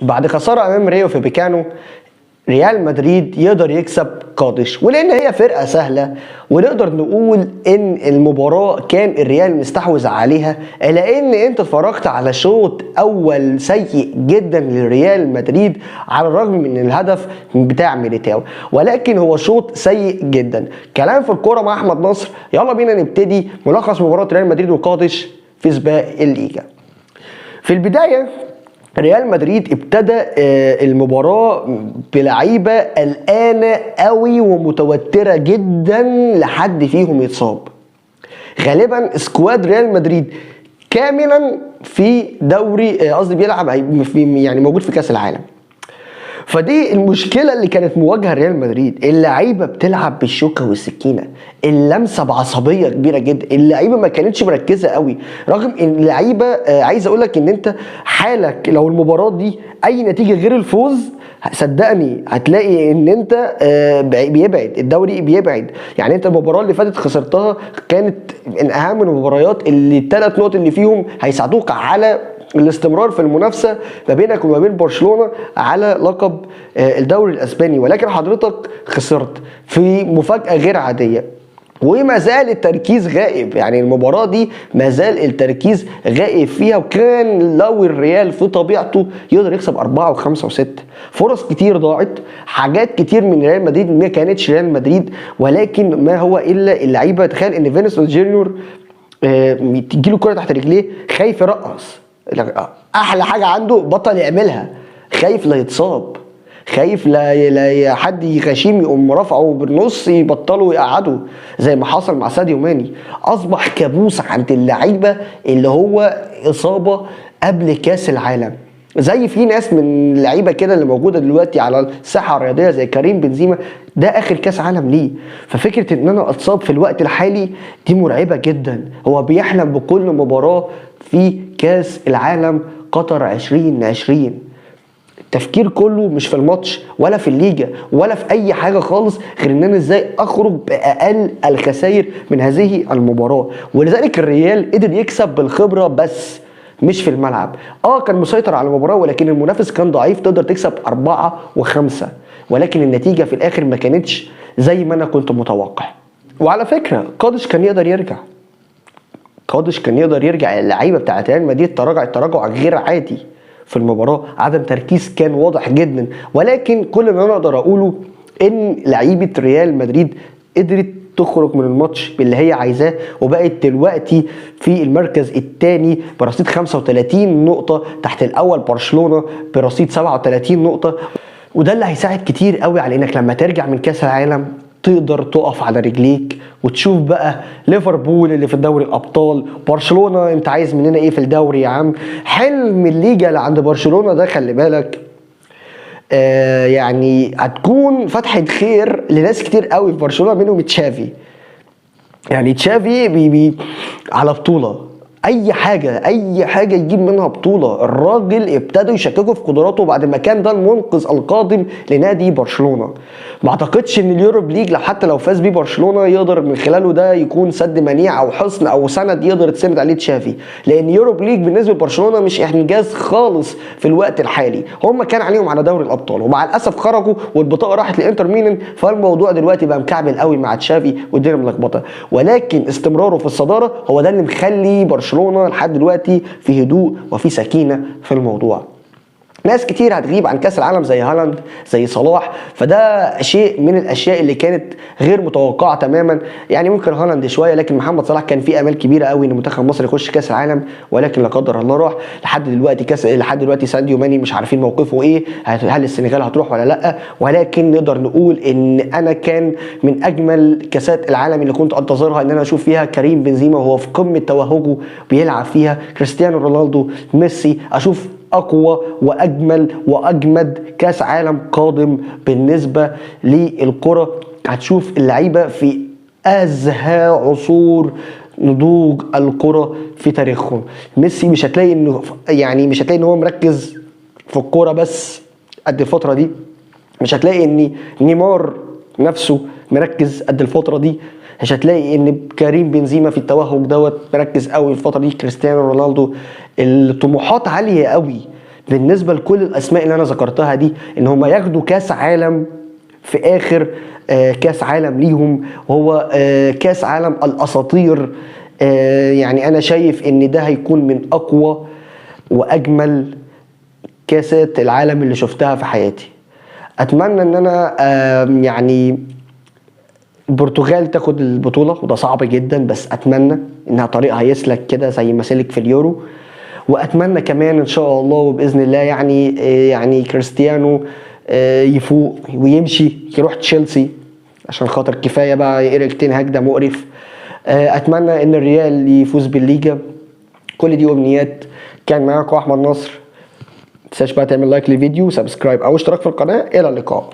بعد خسارة امام ريو في بيكانو، ريال مدريد يقدر يكسب قادش، ولان هي فرقه سهله ونقدر نقول ان المباراه كان الريال مستحوذ عليها، الا ان انت اتفرجت على شوط اول سيء جدا للريال مدريد على الرغم من الهدف بتاع ميليتاو، ولكن هو شوط سيء جدا. كلام في الكوره مع احمد نصر. يلا بينا نبتدي ملخص مباراه ريال مدريد وقادش في سباق الليجا. في البدايه ريال مدريد ابتدى المباراة بلعيبة قلقانة قوي ومتوترة جدا لحد فيهم يتصاب. غالبا سكواد ريال مدريد كاملا في دوري قصدي بيلعب يعني موجود في كاس العالم. فدي المشكله اللي كانت مواجهه ريال مدريد، اللعيبه بتلعب بالشوكه والسكينه، اللمسه بعصبيه كبيره جدا، اللعيبه ما كانتش مركزه قوي، رغم ان اللعيبه عايز اقول لك ان انت حالك لو المباراه دي اي نتيجه غير الفوز صدقني هتلاقي ان انت بيبعد الدوري بيبعد. يعني انت المباراه اللي فاتت خسرتها كانت من اهم المباريات اللي الثلاث نقط اللي فيهم هيساعدوك على الاستمرار في المنافسه ما بينك وما بين برشلونه على لقب الدوري الاسباني، ولكن حضرتك خسرت في مفاجاه غير عاديه وما زال التركيز غائب. يعني المباراة دي ما زال التركيز غائب فيها، وكان لو الريال في طبيعته يقدر يكسب 4 و5 و6. فرص كتير ضاعت، حاجات كتير من ريال مدريد ما كانتش ريال مدريد، ولكن ما هو الا اللعيبة. تخيل ان فينيسيوس جونيور تجي له كرة تحت رجليه خايف يرقص، احلى حاجة عنده بطل يعملها، خايف لا يتصاب، خايف لا حد يغشيم يقوم رافعه بالنص يبطله ويقعده زي ما حصل مع ساديو ماني. اصبح كابوس عند اللعيبه اللي هو اصابه قبل كاس العالم. زي في ناس من اللعيبه كده اللي موجوده دلوقتي على الساحه الرياضيه زي كريم بنزيما، ده اخر كاس عالم ليه، ففكره ان انا اتصاب في الوقت الحالي دي مرعبه جدا. هو بيحلم بكل مباراه في كاس العالم قطر 2020. التفكير كله مش في الماتش ولا في الليجا ولا في اي حاجه خالص غير ان انا ازاي اخرج باقل الخسائر من هذه المباراه. ولذلك الريال قدر يكسب بالخبره بس مش في الملعب. كان مسيطر على المباراه، ولكن المنافس كان ضعيف. تقدر تكسب 4 و5، ولكن النتيجه في الاخر ما كانتش زي ما انا كنت متوقع. وعلى فكره قادش كان يقدر يرجع، قادش كان يقدر يرجع. اللعيبه بتاعت ريال مدريد تراجع غير عادي في المباراة، عدم تركيز كان واضح جدا، ولكن كل اللي انا اقدر اقوله ان لعيبة ريال مدريد قدرت تخرج من الماتش باللي هي عايزاه، وبقت دلوقتي في المركز الثاني برصيد 35 نقطة تحت الاول برشلونة برصيد 37 نقطة. وده اللي هيساعد كتير قوي على انك لما ترجع من كاس العالم تقدر تقف على رجليك وتشوف بقى ليفربول اللي في الدوري الابطال، برشلونه انت عايز مننا ايه في الدوري يا عم. حلم الليجا اللي عند برشلونه ده خلي بالك يعني هتكون فتحه خير لناس كتير قوي في برشلونه، منهم تشافي. يعني تشافي بي على بطوله، اي حاجه يجيب منها بطوله. الراجل ابتدوا يشككوا في قدراته بعد ما كان ده المنقذ القادم لنادي برشلونه. ما اعتقدش ان اليوروب ليج حتى لو فاز بيه برشلونه يقدر من خلاله ده يكون سد منيع او حصن او سند يقدر تسند عليه تشافي، لان يوروب ليج بالنسبه لبرشلونه مش انجاز خالص في الوقت الحالي. هم كان عليهم على دوري الابطال ومع الاسف خرجوا والبطاقه راحت لانتر ميلان، فالموضوع دلوقتي بقى مكعبل قوي مع تشافي والدنيا ملخبطه. ولكن استمراره في الصداره هو ده اللي مخلي برشلونه لحد دلوقتي في هدوء وفي سكينه في الموضوع. ناس كتير هتغيب عن كاس العالم زي هالاند زي صلاح، فده شيء من الاشياء اللي كانت غير متوقعه تماما. يعني ممكن هالاند شويه، لكن محمد صلاح كان فيه امال كبيره قوي ان منتخب مصر يخش كاس العالم، ولكن لا قدر الله راح. لحد دلوقتي ساديو ماني مش عارفين موقفه ايه، هل السنغال هتروح ولا لا. ولكن نقدر نقول ان انا كان من اجمل كاسات العالم اللي كنت انتظرها ان انا اشوف فيها كريم بنزيما وهو في قمه توهجه بيلعب فيها، كريستيانو رونالدو، ميسي. اشوف اقوى واجمل واجمد كاس عالم قادم بالنسبه للكره. هتشوف اللعيبه في ازهى عصور نضوج الكره في تاريخهم. ميسي مش هتلاقي ان هو مركز في الكوره بس قد الفتره دي، مش هتلاقي ان نيمار نفسه مركز قد الفتره دي، مش هتلاقي ان كريم بنزيما في التوهج دوت مركز قوي الفتره دي، كريستيانو رونالدو. الطموحات عاليه قوي بالنسبه لكل الاسماء اللي انا ذكرتها دي ان هم ياخدوا كاس عالم في اخر كاس عالم ليهم، وهو كاس عالم الاساطير. يعني انا شايف ان ده هيكون من اقوى واجمل كاسات العالم اللي شفتها في حياتي. اتمنى ان انا يعني البرتغال تاخد البطولة، وده صعب جدا، بس اتمنى انها طريقها يسلك كده زي ما سلك في اليورو. واتمنى كمان ان شاء الله وباذن الله يعني كريستيانو يفوق ويمشي يروح تشيلسي، عشان خاطر كفايه بقى ايريك تين هاج ده مقرف. اتمنى ان الريال يفوز بالليجا. كل دي امنيات. كان معاكم احمد نصر. متنساش بقى تعمل لايك للفيديو وسبسكرايب او اشتراك في القناه. الى اللقاء.